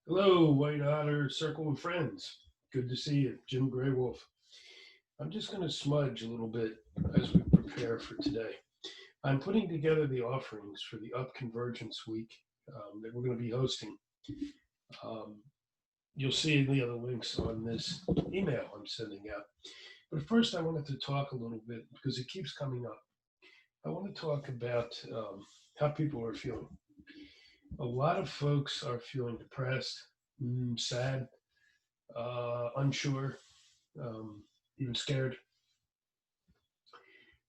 Hello, White Otter Circle of Friends. Good to see you, Jim Grey Wolf. I'm just going to smudge a little bit as we prepare for today. I'm putting together the offerings for the Up Convergence Week that we're going to be hosting. Um, you'll see the other links on this email I'm sending out. But first, I wanted to talk a little bit because it keeps coming up. I want to talk about how people are feeling. A lot of folks are feeling depressed, sad, unsure, even scared.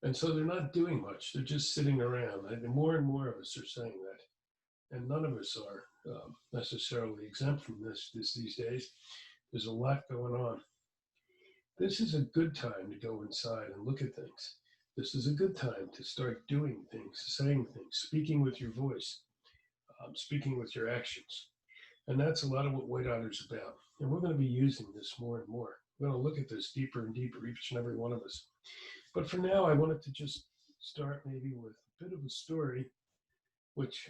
And so they're not doing much. They're just sitting around. And more and more of us are saying that. And none of us are necessarily exempt from this these days. There's a lot going on. This is a good time to go inside and look at things. This is a good time to start doing things, saying things, speaking with your voice, speaking with your actions. And that's a lot of what White Otter's about. And we're going to be using this more and more. We're going to look at this deeper and deeper, each and every one of us. But for now, I wanted to just start maybe with a bit of a story, which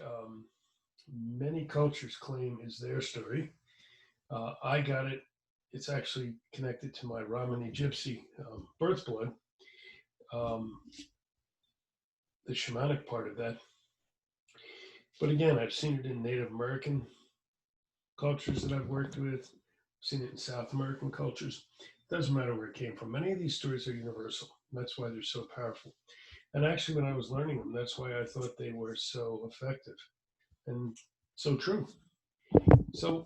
many cultures claim is their story. I got it. It's actually connected to my Romani Gypsy birth blood, um, the shamanic part of that. But again, I've seen it in Native American cultures that I've worked with, I've seen it in South American cultures. It doesn't matter where it came from. Many of these stories are universal. That's why they're so powerful. And actually, when I was learning them, that's why I thought they were so effective and so true. So,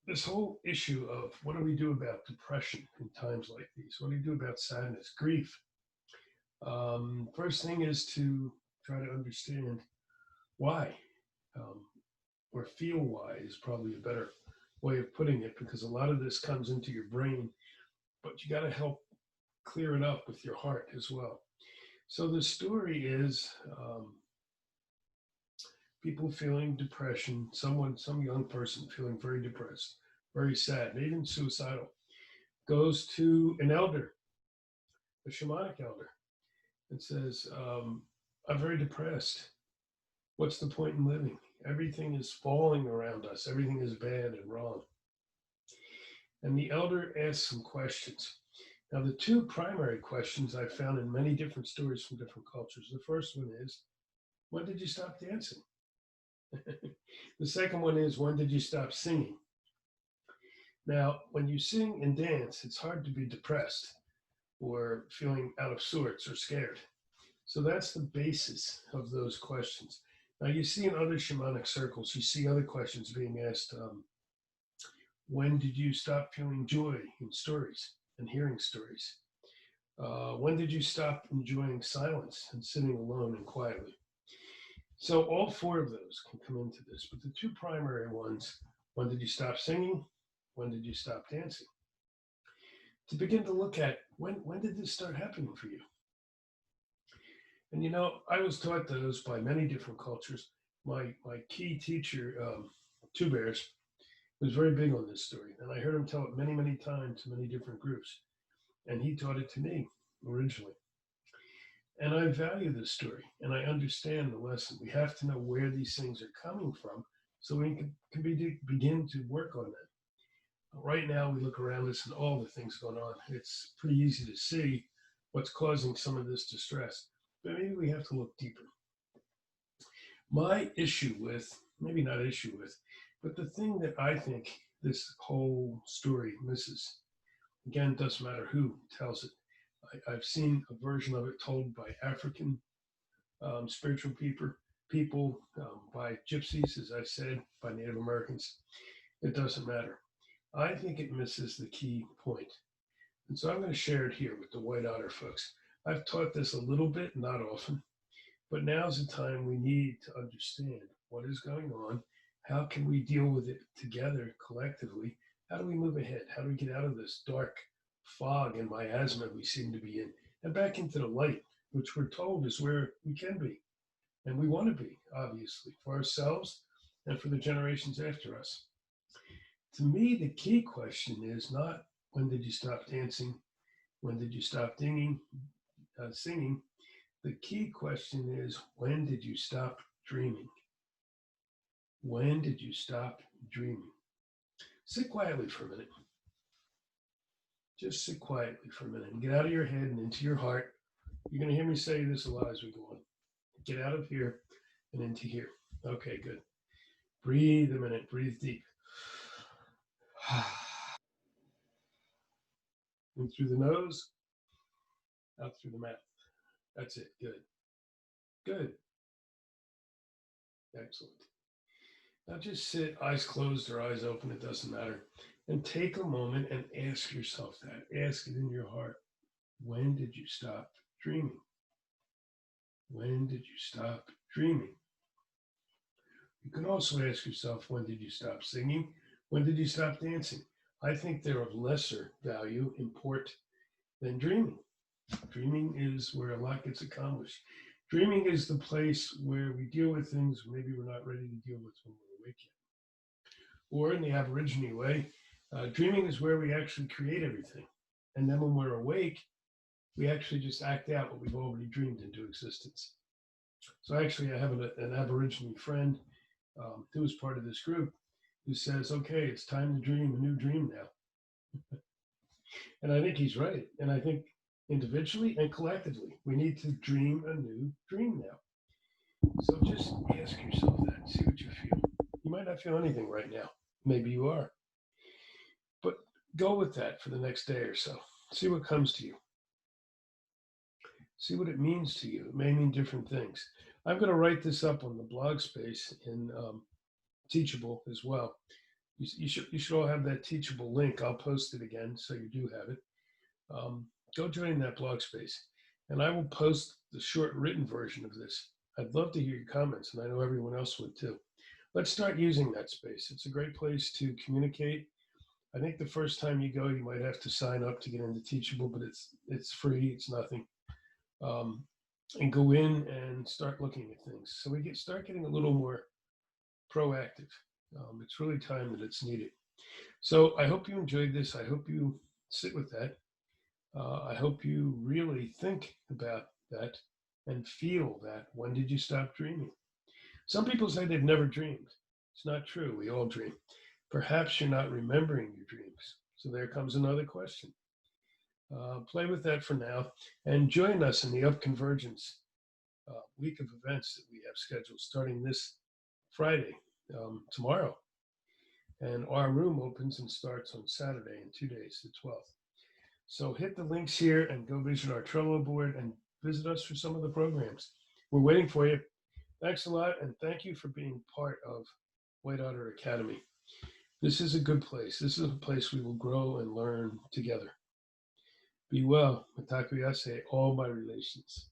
this whole issue of what do we do about depression in times like these? What do you do about sadness, grief? First thing is to try to understand why, um, or feel why is probably a better way of putting it, because a lot of this comes into your brain, but you got to help clear it up with your heart as well. So the story is people feeling depression, some young person feeling very depressed, very sad, even suicidal, goes to an elder, a shamanic elder, and says, I'm very depressed. What's the point in living? Everything is falling around us, everything is bad and wrong. And the elder asks some questions. Now, the two primary questions I found in many different stories from different cultures. The first one is, when did you stop dancing? The second one is, when did you stop singing? Now, when you sing and dance, it's hard to be depressed or feeling out of sorts or scared. So that's the basis of those questions. Now, you see in other shamanic circles, you see other questions being asked. When did you stop feeling joy in stories and hearing stories? When did you stop enjoying silence and sitting alone and quietly? So all four of those can come into this, but the two primary ones, when did you stop singing? When did you stop dancing? To begin to look at when did this start happening for you? And I was taught those by many different cultures. My key teacher, Two Bears, was very big on this story, and I heard him tell it many times to many different groups. And he taught it to me originally. And I value this story, and I understand the lesson. We have to know where these things are coming from so we begin to work on that. Right now, we look around us and all the things going on. It's pretty easy to see what's causing some of this distress, but maybe we have to look deeper. My issue with, maybe not issue with, but the thing that I think this whole story misses, again, it doesn't matter who tells it. I've seen a version of it told by African spiritual people, by gypsies, as I said, by Native Americans. It doesn't matter. I think it misses the key point. And so I'm going to share it here with the White Otter folks. I've taught this a little bit, not often, but now's the time we need to understand what is going on. How can we deal with it together collectively? How do we move ahead? How do we get out of this dark fog and miasma we seem to be in and back into the light, which we're told is where we can be and we want to be, obviously, for ourselves and for the generations after us? To me, the key question is not when did you stop dancing? When did you stop singing? The key question is when did you stop dreaming? When did you stop dreaming? Sit quietly for a minute. Just sit quietly for a minute and get out of your head and into your heart. You're going to hear me say this a lot as we go on. Get out of here and into here. Okay, good. Breathe a minute. Breathe deep. In through the nose, out through the mouth. That's it. Good. Good. Excellent. Now just sit, eyes closed or eyes open, it doesn't matter. And take a moment and ask yourself that. Ask it in your heart. When did you stop dreaming? When did you stop dreaming? You can also ask yourself, when did you stop singing? When did you stop dancing? I think they're of lesser value, import, than dreaming. Dreaming is where a lot gets accomplished. Dreaming is the place where we deal with things maybe we're not ready to deal with when we're awake yet. Or in the Aborigine way, dreaming is where we actually create everything. And then when we're awake, we actually just act out what we've already dreamed into existence. So actually, I have an Aborigine friend who is part of this group who says, okay, it's time to dream a new dream now. And I think he's right. And I think individually and collectively, we need to dream a new dream now. So just ask yourself that, see what you feel. You might not feel anything right now. Maybe you are. But go with that for the next day or so. See what comes to you. See what it means to you. It may mean different things. I'm going to write this up on the blog space in Teachable as well. You should all have that Teachable link. I'll post it again so you do have it. Go join that blog space, and I will post the short written version of this. I'd love to hear your comments, and I know everyone else would too. Let's start using that space. It's a great place to communicate. I think the first time you go, you might have to sign up to get into Teachable, but it's free. It's nothing. And go in and start looking at things. So we start getting a little more proactive. It's really time that it's needed. So I hope you enjoyed this. I hope you sit with that. I hope you really think about that and feel that. When did you stop dreaming? Some people say they've never dreamed. It's not true. We all dream. Perhaps you're not remembering your dreams. So there comes another question. Play with that for now and join us in the Upconvergence week of events that we have scheduled starting this Friday, tomorrow. And our room opens and starts on Saturday in 2 days, the 12th. So hit the links here and go visit our Trello board and visit us for some of the programs. We're waiting for you. Thanks a lot, and thank you for being part of White Otter Academy. This is a good place. This is a place we will grow and learn together. Be well. Mitaku Yase, all my relations.